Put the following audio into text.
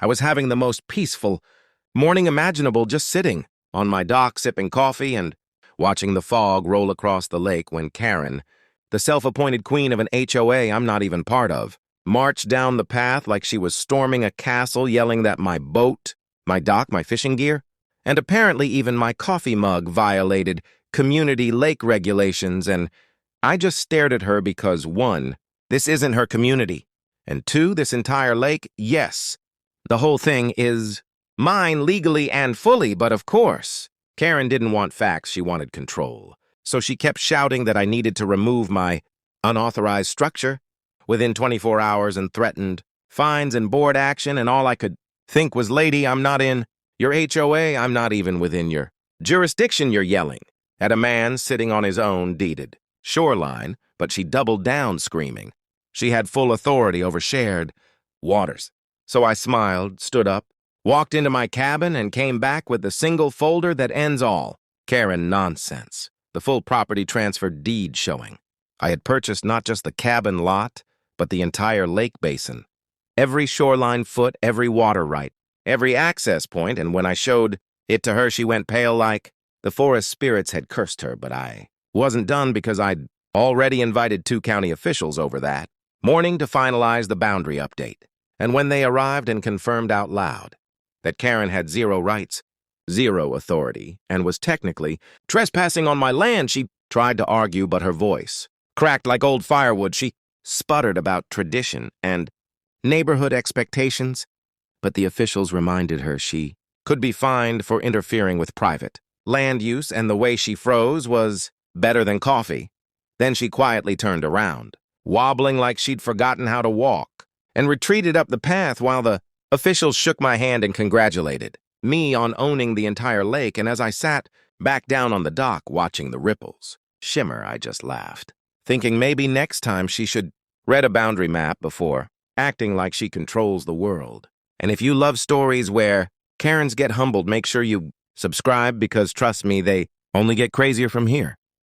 I was having the most peaceful morning imaginable, just sitting on my dock sipping coffee and watching the fog roll across the lake when Karen, the self-appointed queen of an HOA I'm not even part of, marched down the path like she was storming a castle, yelling that my boat, my dock, my fishing gear, and apparently even my coffee mug violated community lake regulations, and I just stared at her because 1, this isn't her community, and 2, this entire lake, yes, the whole thing is mine legally and fully, but of course, Karen didn't want facts, she wanted control. So she kept shouting that I needed to remove my unauthorized structure within 24 hours and threatened fines and board action, and all I could think was, lady, I'm not in your HOA, I'm not even within your jurisdiction, you're yelling at a man sitting on his own deeded Shoreline, but she doubled down screaming. She had full authority over shared waters. So I smiled, stood up, walked into my cabin, and came back with the single folder that ends all Karen nonsense, the full property transfer deed showing. I had purchased not just the cabin lot, but the entire lake basin. Every shoreline foot, every water right, every access point, and when I showed it to her, she went pale like the forest spirits had cursed her, but I wasn't done because I'd already invited 2 county officials over that morning to finalize the boundary update. And when they arrived and confirmed out loud that Karen had 0 rights, 0 authority, and was technically trespassing on my land, she tried to argue, but her voice cracked like old firewood. She sputtered about tradition and neighborhood expectations, but the officials reminded her she could be fined for interfering with private land use, and the way she froze was better than coffee. Then she quietly turned around, wobbling like she'd forgotten how to walk, and retreated up the path while the officials shook my hand and congratulated me on owning the entire lake. And as I sat back down on the dock watching the ripples shimmer, I just laughed, thinking maybe next time she should read a boundary map before acting like she controls the world. And if you love stories where Karens get humbled, make sure you subscribe, because trust me, they only get crazier from here.